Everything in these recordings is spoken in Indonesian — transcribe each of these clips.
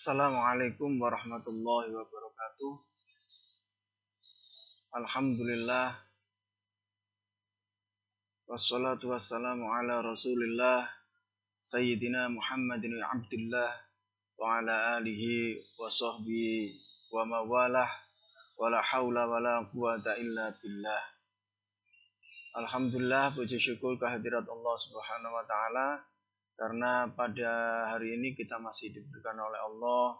Assalamualaikum warahmatullahi wabarakatuh. Alhamdulillah. Wassalatu wassalamu ala rasulillah Sayyidina Muhammadin Abdillah wa ala alihi wa sahbihi wa mawalah wa la hawla wa la quwata illa billah. Alhamdulillah, puji syukur kehadirat Allah subhanahu wa ta'ala, karena pada hari ini kita masih diberikan oleh Allah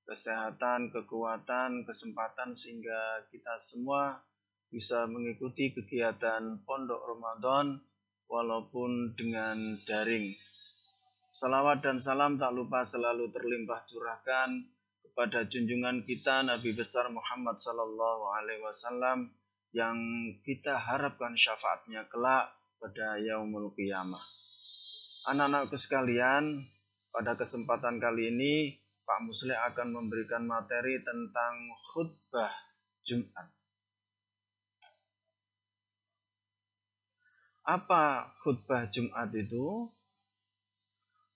kesehatan, kekuatan, kesempatan sehingga kita semua bisa mengikuti kegiatan Pondok Ramadan walaupun dengan daring. Salawat dan salam tak lupa selalu terlimpah curahkan kepada junjungan kita Nabi besar Muhammad sallallahu alaihi wasallam yang kita harapkan syafaatnya kelak pada yaumul qiyamah. Anak-anakku sekalian, pada kesempatan kali ini Pak Musleh akan memberikan materi tentang khutbah Jumat. Apa khutbah Jumat itu?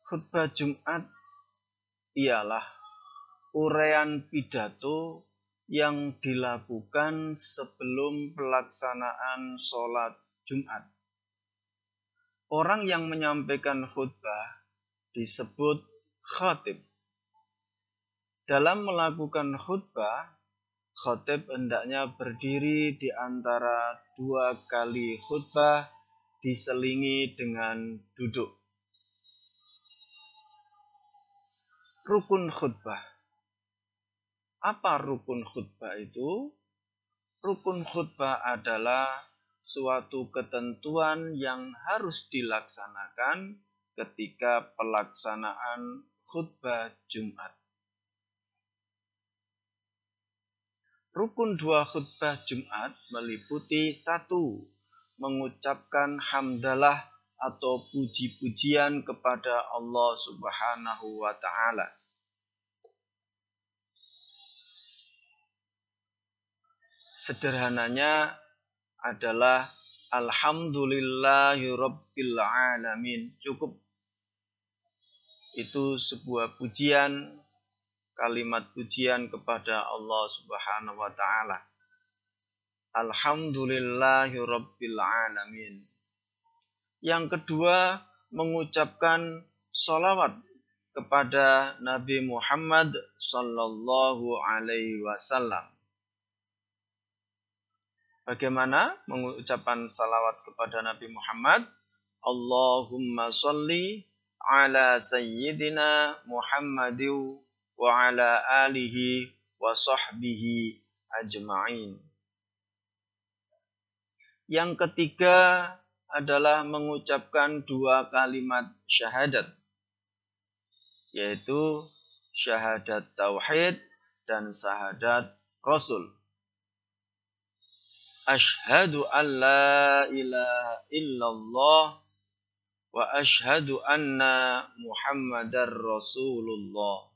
Khutbah Jumat ialah uraian pidato yang dilakukan sebelum pelaksanaan sholat Jumat. Orang yang menyampaikan khutbah disebut khatib. Dalam melakukan khutbah, khatib hendaknya berdiri di antara dua kali khutbah diselingi dengan duduk. Rukun khutbah. Apa rukun khutbah itu? Rukun khutbah adalah suatu ketentuan yang harus dilaksanakan ketika pelaksanaan khutbah Jumat. Rukun dua khutbah Jumat meliputi: 1. Mengucapkan hamdalah atau puji-pujian kepada Allah Subhanahu wa ta'ala. Sederhananya adalah Alhamdulillahirabbil alamin. Cukup. Itu sebuah pujian, kalimat pujian kepada Allah Subhanahu wa ta'ala. Alhamdulillahirabbil alamin. Yang kedua, mengucapkan sholawat kepada Nabi Muhammad sallallahu alaihi wasallam. Bagaimana mengucapkan salawat kepada Nabi Muhammad? Allahumma sholli ala sayyidina Muhammadin wa ala alihi wa sahbihi ajma'in. Yang ketiga adalah mengucapkan dua kalimat syahadat, yaitu syahadat tauhid dan syahadat rasul. Ashhadu an la ilaha illallah wa ashhadu anna Muhammadar Rasulullah.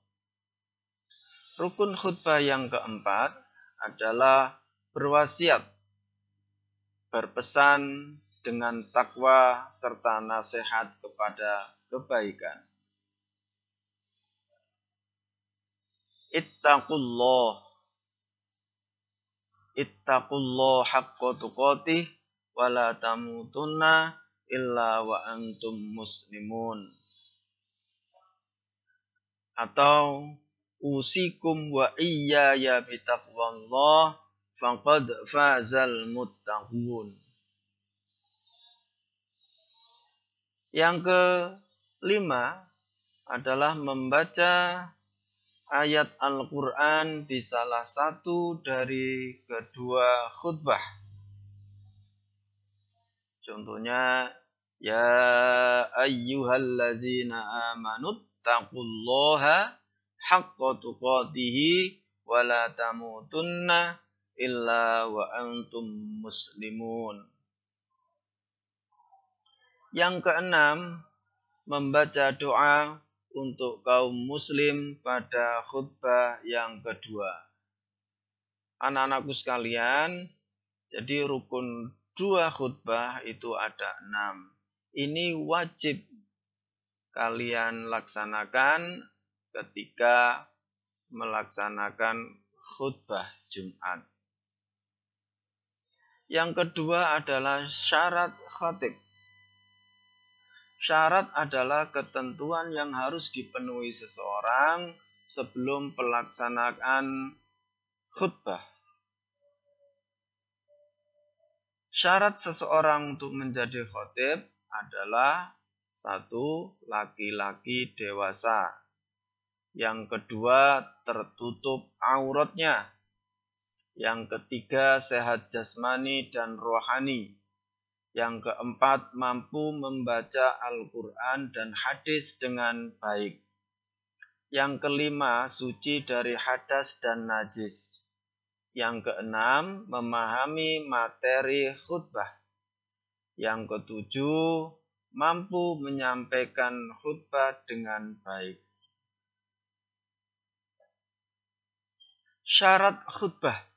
Rukun khutbah yang keempat adalah berwasiat, berpesan dengan takwa serta nasihat kepada kebaikan. Ittaqullah haqqa tuqatih wa la tamutunna illa wa antum muslimun. Atau usikum wa iyaya bitaqwallah faqad fazal muttaqun. Yang kelima adalah membaca ayat Al-Quran di salah satu dari kedua khutbah. Contohnya, ya ayyuhalladzina amanu taqullaha haqqa tuqatihi wa la tamutunna illa wa antum muslimun. Yang keenam, membaca doa untuk kaum muslim pada khutbah yang kedua. Anak-anakku sekalian, jadi rukun dua khutbah itu ada 6. Ini wajib kalian laksanakan ketika melaksanakan khutbah Jumat. Yang kedua adalah syarat khatib. Syarat adalah ketentuan yang harus dipenuhi seseorang sebelum pelaksanaan khutbah. Syarat seseorang untuk menjadi khatib adalah 1. Laki-laki dewasa. Yang kedua, tertutup auratnya. Yang ketiga, sehat jasmani dan rohani. Yang keempat, mampu membaca Al-Quran dan hadis dengan baik. Yang kelima, suci dari hadas dan najis. Yang keenam, memahami materi khutbah. Yang ketujuh, mampu menyampaikan khutbah dengan baik. Syarat khutbah.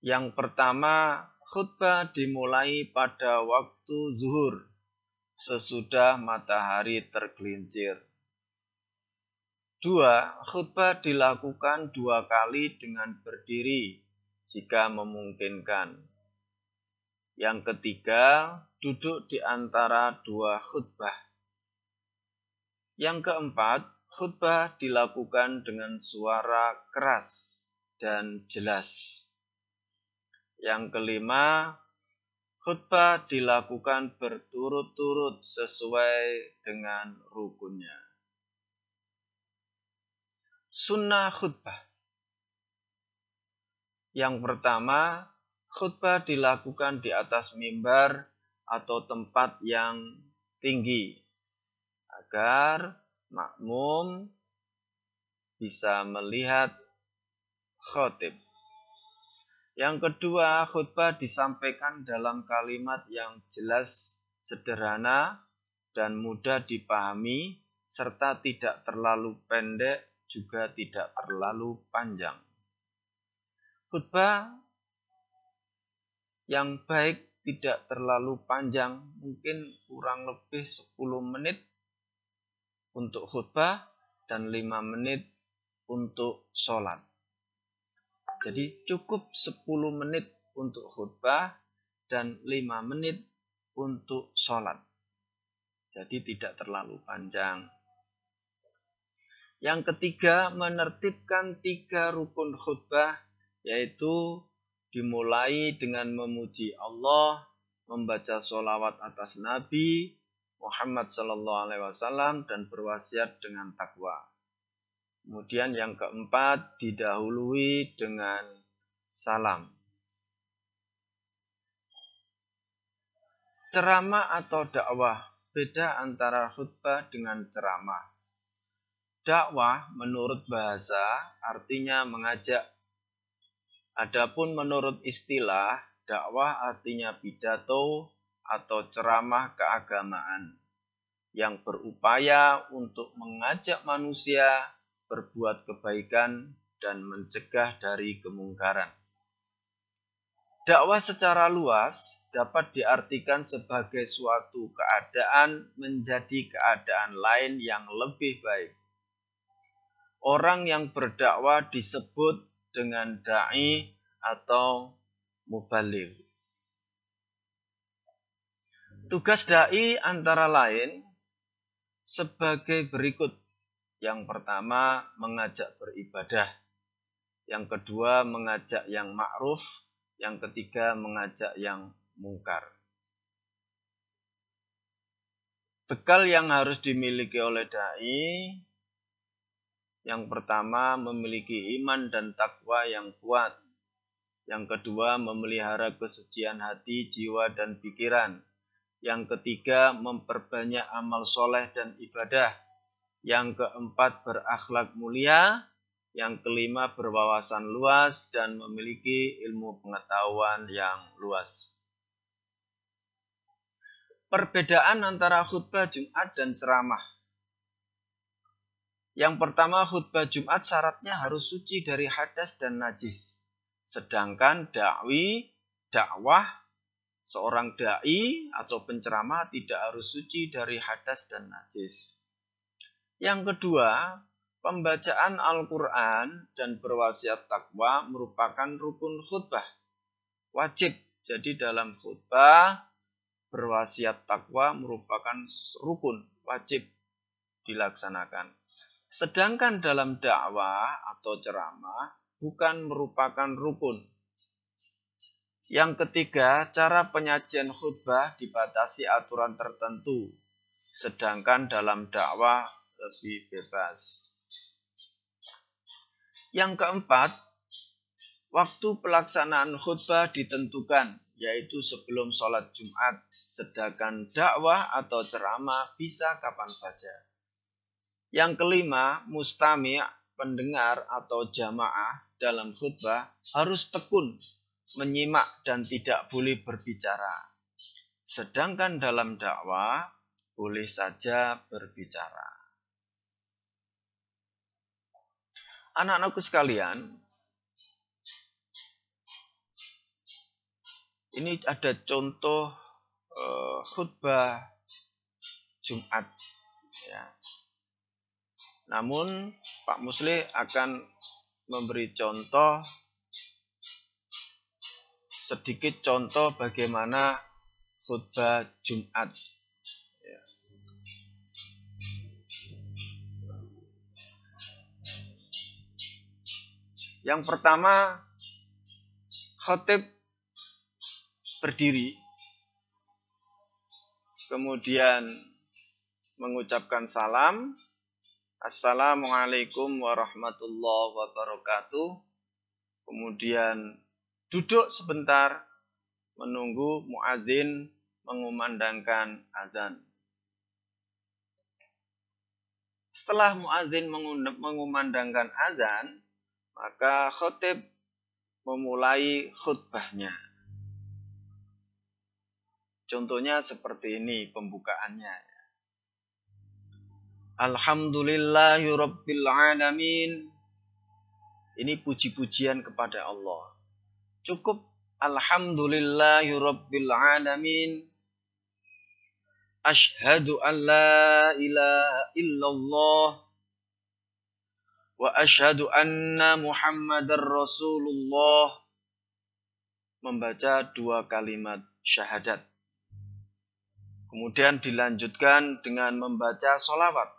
Yang pertama, khutbah dimulai pada waktu zuhur, sesudah matahari tergelincir. 2. Khutbah dilakukan 2 kali dengan berdiri, jika memungkinkan. Yang ketiga, duduk di antara 2 khutbah. Yang keempat, khutbah dilakukan dengan suara keras dan jelas. Yang kelima, khutbah dilakukan berturut-turut sesuai dengan rukunnya. Sunnah khutbah. Yang pertama, khutbah dilakukan di atas mimbar atau tempat yang tinggi agar makmum bisa melihat khatib. Yang kedua, khutbah disampaikan dalam kalimat yang jelas, sederhana, dan mudah dipahami, serta tidak terlalu pendek, juga tidak terlalu panjang. Khutbah yang baik tidak terlalu panjang, mungkin kurang lebih 10 menit untuk khutbah dan 5 menit untuk sholat. Jadi cukup 10 menit untuk khutbah dan 5 menit untuk sholat. Jadi tidak terlalu panjang. Yang ketiga, menertibkan 3 rukun khutbah, yaitu dimulai dengan memuji Allah, membaca sholawat atas Nabi Muhammad SAW, dan berwasiat dengan takwa. Kemudian yang keempat, didahului dengan salam. Ceramah atau dakwah, beda antara khutbah dengan ceramah. Dakwah menurut bahasa artinya mengajak. Adapun menurut istilah, dakwah artinya pidato atau ceramah keagamaan yang berupaya untuk mengajak manusia berbuat kebaikan dan mencegah dari kemungkaran. Dakwah secara luas dapat diartikan sebagai suatu keadaan menjadi keadaan lain yang lebih baik. Orang yang berdakwah disebut dengan da'i atau mubaligh. Tugas da'i antara lain sebagai berikut. Yang pertama, mengajak beribadah. Yang kedua, mengajak yang ma'ruf. Yang ketiga, mengajak yang mungkar. Bekal yang harus dimiliki oleh da'i, yang pertama, memiliki iman dan takwa yang kuat. Yang kedua, memelihara kesucian hati, jiwa, dan pikiran. Yang ketiga, memperbanyak amal soleh dan ibadah. Yang keempat, berakhlak mulia. Yang kelima, berwawasan luas dan memiliki ilmu pengetahuan yang luas. Perbedaan antara khutbah Jumat dan ceramah. Yang pertama, khutbah Jumat syaratnya harus suci dari hadas dan najis. Sedangkan dakwah, seorang da'i atau penceramah tidak harus suci dari hadas dan najis. Yang kedua, pembacaan Al-Quran dan berwasiat takwa merupakan rukun khutbah. Wajib. Jadi dalam khutbah, berwasiat takwa merupakan rukun. Wajib dilaksanakan. Sedangkan dalam dakwah atau ceramah, bukan merupakan rukun. Yang ketiga, cara penyajian khutbah dibatasi aturan tertentu. Sedangkan dalam dakwah lebih bebas. Yang keempat, waktu pelaksanaan khutbah ditentukan, yaitu sebelum sholat Jumat. Sedangkan dakwah atau ceramah bisa kapan saja. Yang kelima, mustami', pendengar atau jamaah dalam khutbah harus tekun, menyimak dan tidak boleh berbicara. Sedangkan dalam dakwah boleh saja berbicara. Anak-anakku sekalian, ini ada contoh khutbah Jumat. Ya. Namun Pak Musli akan memberi contoh, sedikit contoh bagaimana khutbah Jumat. Ya. Yang pertama, khatib berdiri, kemudian mengucapkan salam, Assalamualaikum warahmatullahi wabarakatuh. Kemudian duduk sebentar, menunggu muadzin mengumandangkan azan. Setelah muadzin mengumandangkan azan, maka khatib memulai khutbahnya. Contohnya seperti ini pembukaannya. Alhamdulillahirabbil alamin. Ini puji-pujian kepada Allah. Cukup alhamdulillahirabbil alamin. Asyhadu an la ilaha illallah wa asyhadu anna Muhammadar Rasulullah. Membaca 2 kalimat syahadat. Kemudian dilanjutkan dengan membaca sholawat.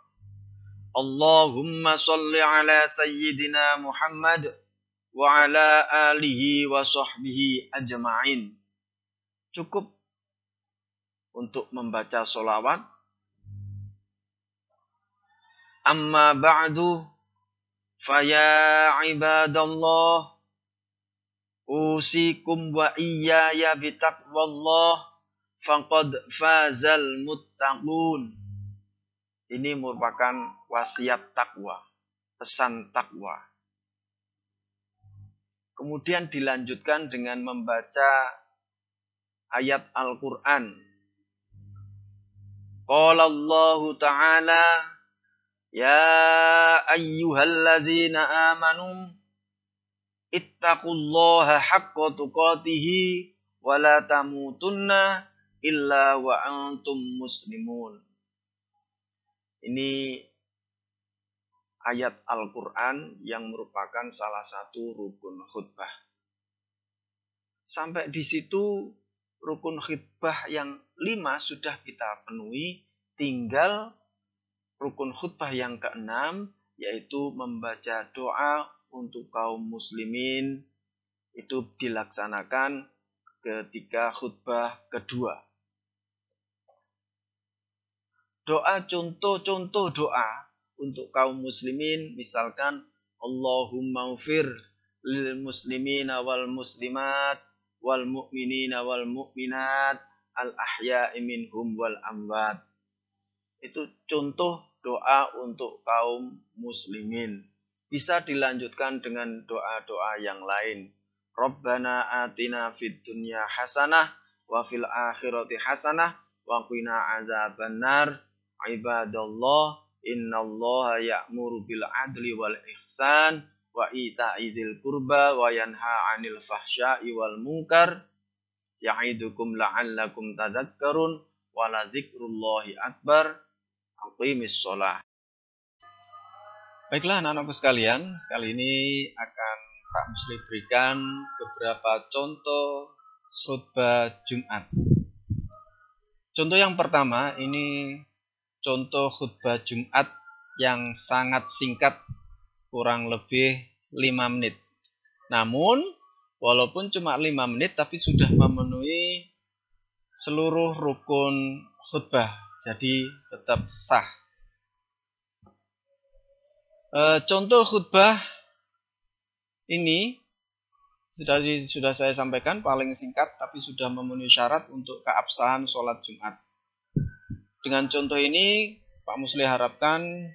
Allahumma sholli ala sayyidina Muhammad wa ala alihi wa sahbihi ajma'in. Cukup untuk membaca sholawat. Amma ba'du faya ibadallah usikum wa iyaya bitaqwallah faqad fazal muttaqun. Ini merupakan wasiat takwa, pesan takwa. Kemudian dilanjutkan dengan membaca ayat Al-Quran. Qala Allah Ta'ala, ya ayyuhalladzina amanu ittaqullaha haqqa tuqatihi wa la tamutunna illa wa antum muslimun. Ini ayat Al-Quran yang merupakan salah satu rukun khutbah. Sampai di situ rukun khutbah yang 5 sudah kita penuhi. Tinggal rukun khutbah yang ke-6, yaitu membaca doa untuk kaum muslimin. Itu dilaksanakan ketika khutbah kedua. Doa, contoh-contoh doa untuk kaum muslimin, misalkan Allahumma ufir lil muslimina wal muslimat wal mu'minina wal mu'minat al ahya'i minhum wal amwat. Itu contoh doa untuk kaum muslimin. Bisa dilanjutkan dengan doa-doa yang lain. Rabbana atina fid dunya hasanah wa fil akhirati hasanah wa qina azabannar. Ibadallah, innallaha ya'muru bil adli wal ihsan wa ita'i dzil qurba wa yanha 'anil fahsya'i wal munkar ya'idukum la'allakum tadhakkarun wa la dzikrullahi akbar. Aqimis shalah. Baiklah anak-anakku sekalian, kali ini akan Pak Musli berikan beberapa contoh khutbah Jumat. Contoh yang pertama, ini contoh khutbah Jumat yang sangat singkat, kurang lebih 5 menit. Namun, walaupun cuma 5 menit, tapi sudah memenuhi seluruh rukun khutbah, jadi tetap sah. Contoh khutbah ini sudah saya sampaikan paling singkat, tapi sudah memenuhi syarat untuk keabsahan sholat Jumat. Dengan contoh ini, Pak Musli harapkan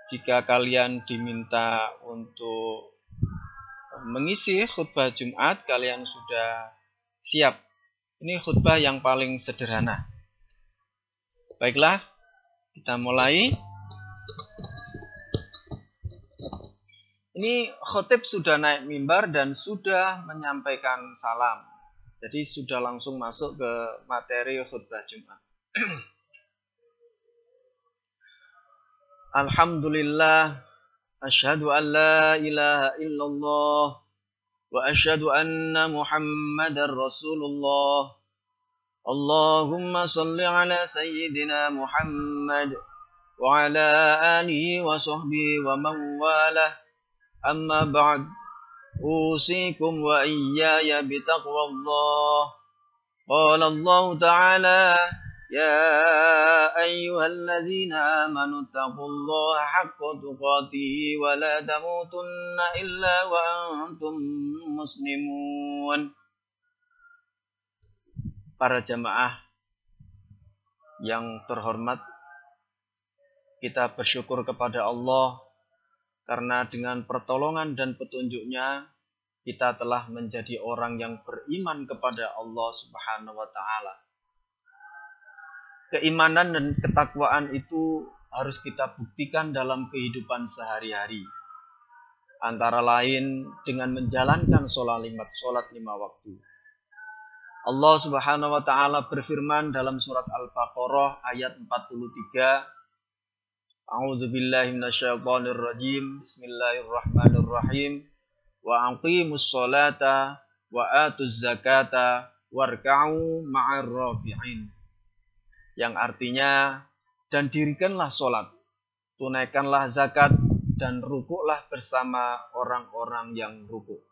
jika kalian diminta untuk mengisi khutbah Jumat, kalian sudah siap. Ini khutbah yang paling sederhana. Baiklah, kita mulai. Ini khotib sudah naik mimbar dan sudah menyampaikan salam. Jadi sudah langsung masuk ke materi khutbah Jumat. Alhamdulillah, asyhadu an la ilaha illallah, wa asyhadu anna Muhammadar Rasulullah. Allahumma salli ala sayyidina Muhammad wa ala alihi wa sahbihi wa man walah. Amma ba'd, usikum wa iyaya bitaqwallah. Qala Allah Ta'ala, ya ayyuhalladzina amanu taqullaha haqqa tuqatih wa la tamutunna illa wa antum muslimun. Para jamaah yang terhormat, kita bersyukur kepada Allah karena dengan pertolongan dan petunjuknya kita telah menjadi orang yang beriman kepada Allah Subhanahu wa Ta'ala. Keimanan dan ketakwaan itu harus kita buktikan dalam kehidupan sehari-hari. Antara lain dengan menjalankan sholat 5 waktu. Allah Subhanahu wa Ta'ala berfirman dalam surat Al-Baqarah ayat 43. A'udzubillahi minasyaitonir rajim. Bismillahirrahmanirrahim. Wa aqimus sholata wa atuz zakata warka'u ma'ar rafi'in. Yang artinya, dan dirikanlah sholat, tunaikanlah zakat, dan rukuklah bersama orang-orang yang rukuk.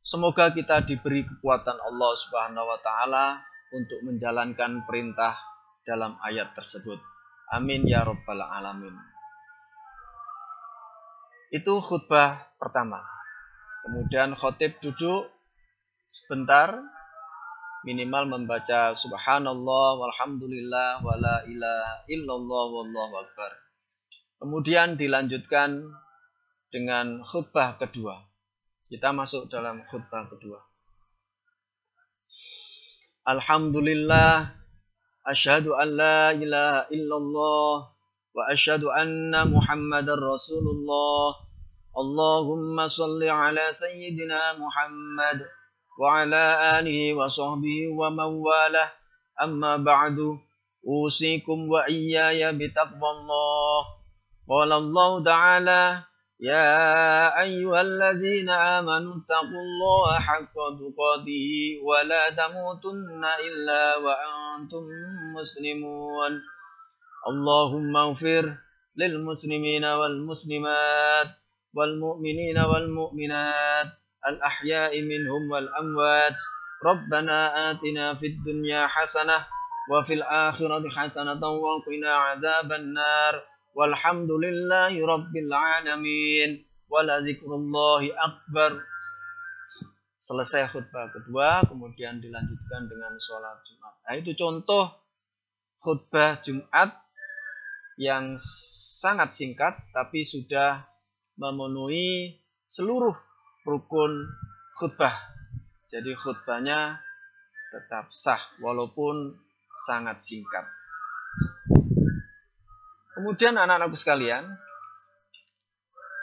Semoga kita diberi kekuatan Allah Subhanahu wa Ta'ala untuk menjalankan perintah dalam ayat tersebut. Amin ya rabbal alamin. Itu khutbah pertama. Kemudian khotib duduk sebentar, minimal membaca subhanallah walhamdulillah wala ilaha illallah wallahu akbar. Kemudian dilanjutkan dengan khutbah kedua. Kita masuk dalam khutbah kedua. Alhamdulillah, asyhadu an la ilaha illallah wa asyhadu anna Muhammadar Rasulullah. Allahumma salli ala sayyidina Muhammad wa ala alihi wa sahbihi wa man walah. Amma ba'du, usikum wa iyaya bitaqwallah. Qala Allah Ta'ala, ya ayyuhalladzina amanu taqullaha haqqa tuqatih wa la tamutunna illa wa antum muslimun. Allahumma ighfir lil muslimina wal muslimat wal mu'minina wal mu'minat al ahya'i minhum wal amwat. Rabbana atina fid dunya hasanah wa fil akhirati hasanatan wa qina adzaban nar. Walhamdulillahi rabbil alamin. Wala dzikrullahi akbar. Selesai khutbah kedua, kemudian dilanjutkan dengan sholat Jumat. Nah, itu contoh khutbah Jumat yang sangat singkat, tapi sudah memenuhi seluruh rukun khutbah. Jadi khutbahnya tetap sah, walaupun sangat singkat. Kemudian anak-anakku sekalian,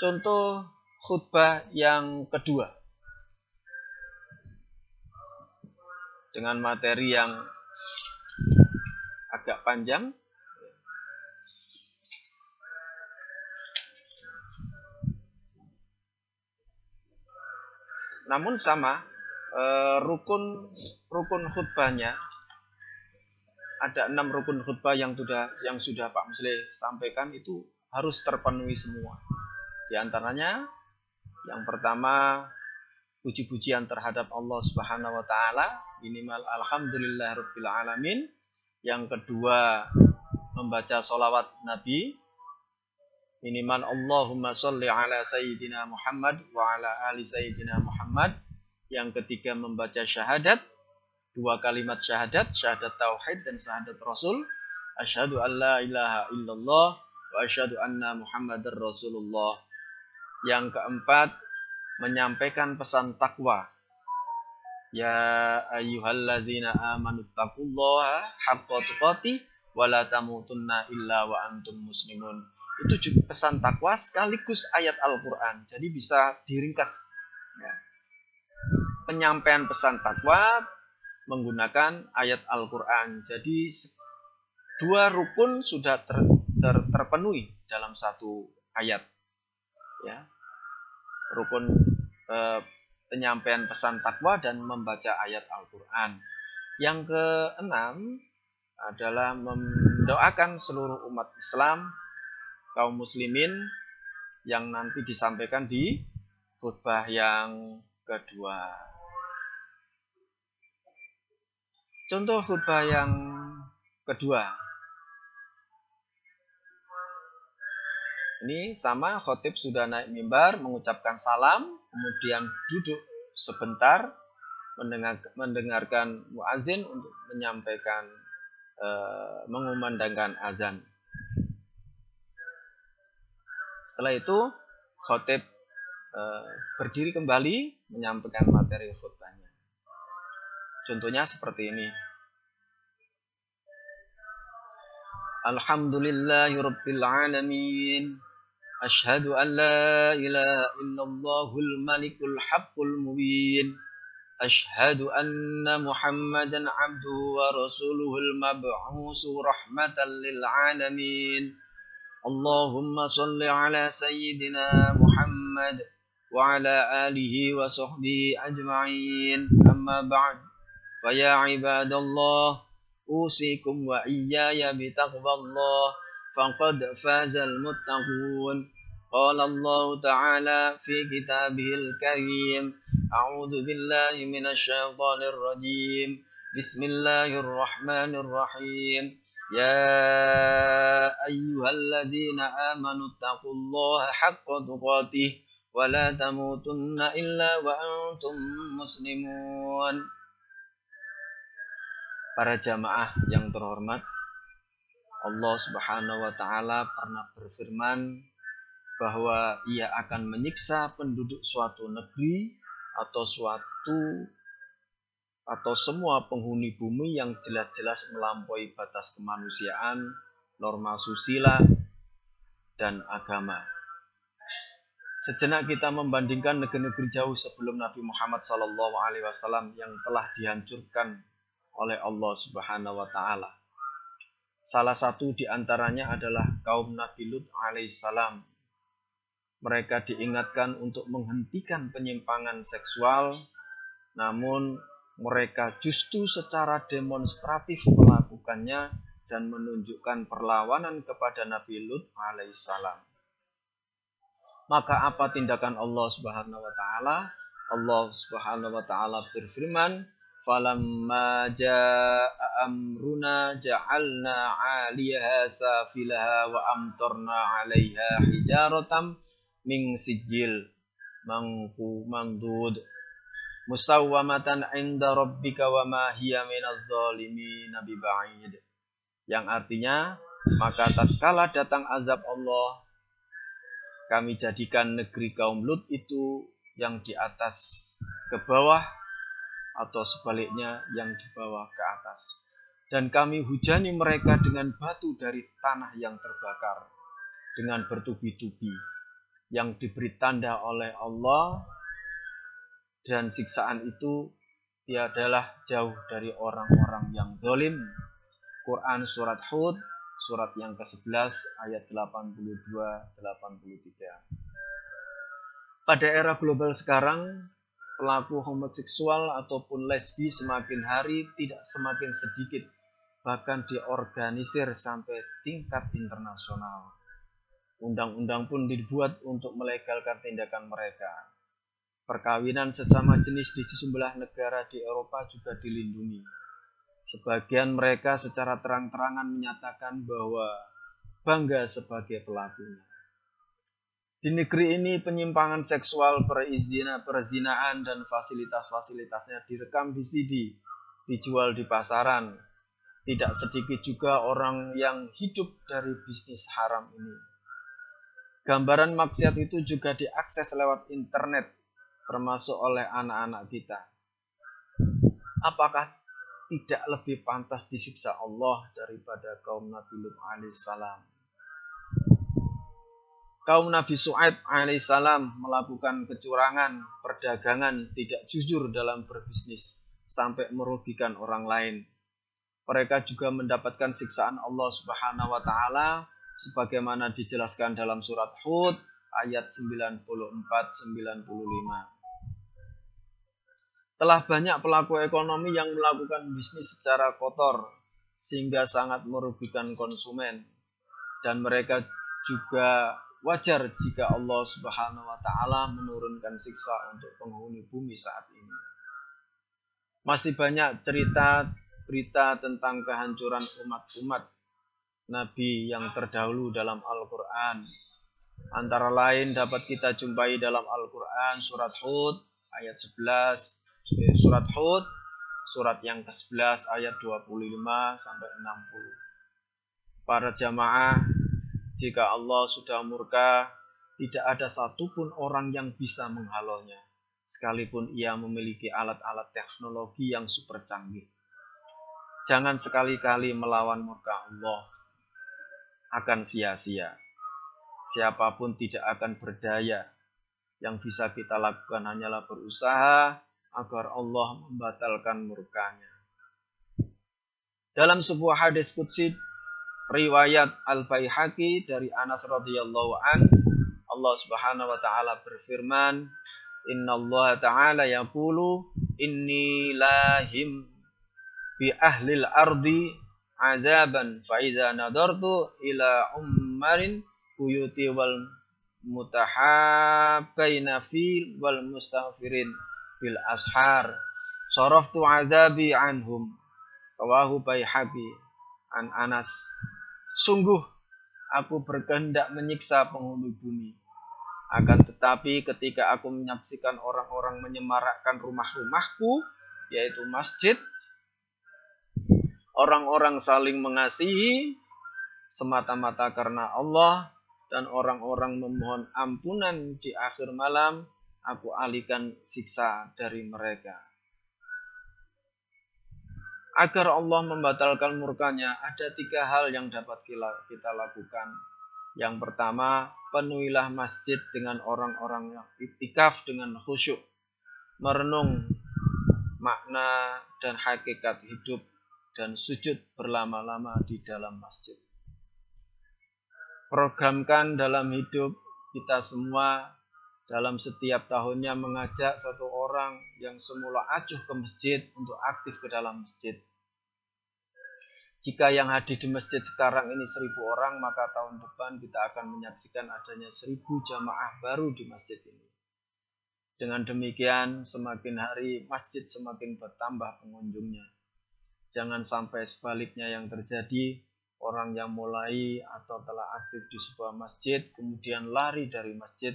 contoh khutbah yang kedua dengan materi yang agak panjang. Namun sama, rukun khutbahnya ada 6 rukun khutbah yang sudah Pak Musli sampaikan itu harus terpenuhi semua. Di antaranya yang pertama puji-pujian terhadap Allah Subhanahu wa taala, minimal alhamdulillahirabbil alamin. Yang kedua membaca sholawat Nabi, minimal Allahumma sholli ala sayyidina Muhammad wa ala ali sayyidina Muhammad. Yang ketiga membaca syahadat, 2 kalimat syahadat tauhid dan syahadat rasul, asyhadu an la ilaha illallah wa asyhadu anna muhammadar rasulullah. Yang keempat menyampaikan pesan takwa, ya ayyuhalladzina amanu taqullaha haqqa tuqatih wa la tamutunna illa wa antum muslimun. Itu juga pesan takwa sekaligus ayat Al-Qur'an. Jadi bisa diringkas ya. Penyampaian pesan takwa menggunakan ayat Al-Qur'an. Jadi 2 rukun sudah terpenuhi dalam 1 ayat. Ya. Rukun penyampaian pesan takwa dan membaca ayat Al-Qur'an. Yang keenam adalah mendoakan seluruh umat Islam, kaum muslimin yang nanti disampaikan di khutbah yang kedua. Contoh khutbah yang kedua. Ini sama, khotib sudah naik mimbar, mengucapkan salam, kemudian duduk sebentar, mendengarkan muadzin untuk menyampaikan, mengumandangkan azan. Setelah itu, khotib berdiri kembali, menyampaikan materi khutbahnya. Contohnya seperti ini. Alhamdulillahirabbil alamin. Asyhadu an la ilaha illallahul malikul haqqul mubin. Asyhadu anna Muhammadan abduhu wa rasuluhul mab'usu rahmatan lil alamin. Allahumma shalli ala sayyidina Muhammad wa ala alihi wa sahbihi ajma'in. Amma ba'd. Fa ya ibadallah, usikum wa iyaya bitaqwallah. فقد فاز المتقون. قال الله تعالى في كتابه الكريم: أعوذ بالله من الشيطان الرجيم. بسم الله الرحمن الرحيم. يا أيها الذين آمنوا اتقوا الله حق تقاته ولا تموتن إلا وأنتم مسلمون. Para jamaah yang terhormat, Allah Subhanahu wa taala pernah berfirman bahwa Ia akan menyiksa penduduk suatu negeri atau semua penghuni bumi yang jelas-jelas melampaui batas kemanusiaan, norma susila dan agama. Sejenak kita membandingkan negeri-negeri jauh sebelum Nabi Muhammad SAW yang telah dihancurkan oleh Allah Subhanahu wa taala. Salah satu di antaranya adalah kaum Nabi Lut alaihissalam. Mereka diingatkan untuk menghentikan penyimpangan seksual, namun mereka justru secara demonstratif melakukannya dan menunjukkan perlawanan kepada Nabi Lut alaihissalam. Maka apa tindakan Allah Subhanahu wa taala? Allah Subhanahu wa taala berfirman, falamma jaa amruna ja'alna 'aliyaha safilaha wa amtarna 'alaiha hijaratam min sijil mandud musawwamatan 'inda rabbika wa ma hiya minadh dhalimin biba'id. Yang artinya, maka tatkala datang azab Allah, kami jadikan negeri kaum Lut itu yang di atas ke bawah, atau sebaliknya yang di bawah ke atas. Dan kami hujani mereka dengan batu dari tanah yang terbakar, dengan bertubi-tubi, yang diberi tanda oleh Allah, dan siksaan itu tiadalah jauh dari orang-orang yang zalim. Quran Surat Hud, surat yang ke-11, ayat 82-83. Pada era global sekarang, pelaku homoseksual ataupun lesbi semakin hari tidak semakin sedikit, bahkan diorganisir sampai tingkat internasional. Undang-undang pun dibuat untuk melegalkan tindakan mereka. Perkawinan sesama jenis di sejumlah negara di Eropa juga dilindungi. Sebagian mereka secara terang-terangan menyatakan bahwa bangga sebagai pelakunya. Di negeri ini penyimpangan seksual, perzinaan dan fasilitas-fasilitasnya direkam di CD, dijual di pasaran. Tidak sedikit juga orang yang hidup dari bisnis haram ini. Gambaran maksiat itu juga diakses lewat internet, termasuk oleh anak-anak kita. Apakah tidak lebih pantas disiksa Allah daripada kaum Nabi Lut alaihissalam? Kaum Nabi Syuaib alaihissalam melakukan kecurangan, perdagangan, tidak jujur dalam berbisnis, sampai merugikan orang lain. Mereka juga mendapatkan siksaan Allah Subhanahu wa Ta'ala, sebagaimana dijelaskan dalam surat Hud ayat 94-95. Telah banyak pelaku ekonomi yang melakukan bisnis secara kotor sehingga sangat merugikan konsumen, dan mereka juga wajar jika Allah Subhanahu wa Ta'ala menurunkan siksa untuk penghuni bumi saat ini. Masih banyak berita tentang kehancuran umat-umat Nabi yang terdahulu dalam Al-Quran. Antara lain dapat kita jumpai dalam Al-Quran surat Hud ayat 11, surat Hud surat yang ke-11 ayat 25 sampai 60. Para jamaah, jika Allah sudah murka, tidak ada satupun orang yang bisa menghalaunya, sekalipun ia memiliki alat-alat teknologi yang super canggih. Jangan sekali-kali melawan murka Allah, akan sia-sia. Siapapun tidak akan berdaya. Yang bisa kita lakukan hanyalah berusaha agar Allah membatalkan murkanya. Dalam sebuah hadis qudsi riwayat Al-Baihaqi dari Anas radhiyallahu an, Allah Subhanahu wa Ta'ala berfirman, Innallaha ta'ala yaqulu inni lahim bi ahlil ardi azaban fa idza nadartu ila ummarin buyuti wal mutahabbaina fi wal mustaghfirin bil ashar saraftu azabi anhum. Rawahu Baihaqi an Anas. Sungguh aku berkehendak menyiksa penghuni bumi, akan tetapi ketika aku menyaksikan orang-orang menyemarakkan rumah-rumahku, yaitu masjid, orang-orang saling mengasihi semata-mata karena Allah, dan orang-orang memohon ampunan di akhir malam, aku alihkan siksa dari mereka. Agar Allah membatalkan murkanya, ada 3 hal yang dapat kita lakukan. Yang pertama, penuhilah masjid dengan orang-orang yang iktikaf dengan khusyuk, merenung makna dan hakikat hidup, dan sujud berlama-lama di dalam masjid. Programkan dalam hidup kita semua dalam setiap tahunnya mengajak satu orang yang semula acuh ke masjid untuk aktif ke dalam masjid. Jika yang hadir di masjid sekarang ini 1.000 orang, maka tahun depan kita akan menyaksikan adanya 1.000 jamaah baru di masjid ini. Dengan demikian, semakin hari masjid semakin bertambah pengunjungnya. Jangan sampai sebaliknya yang terjadi, orang yang mulai atau telah aktif di sebuah masjid kemudian lari dari masjid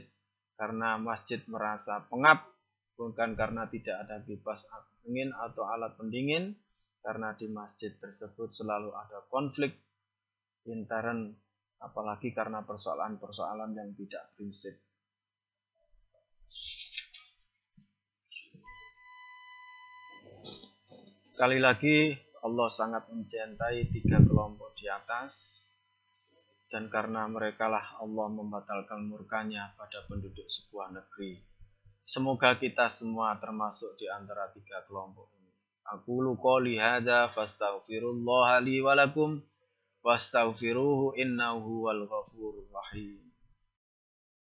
karena masjid merasa pengap, bukan karena tidak ada kipas angin atau alat pendingin, karena di masjid tersebut selalu ada konflik intern, apalagi karena persoalan-persoalan yang tidak prinsip. Sekali lagi, Allah sangat mencintai 3 kelompok di atas, dan karena merekalah Allah membatalkan murkanya pada penduduk sebuah negeri. Semoga kita semua termasuk di antara 3 kelompok ini. Aqulu qouli hadza fastaghfirullaha li wa lakum wastaghfiruhu innahu huwal ghafurur rahim.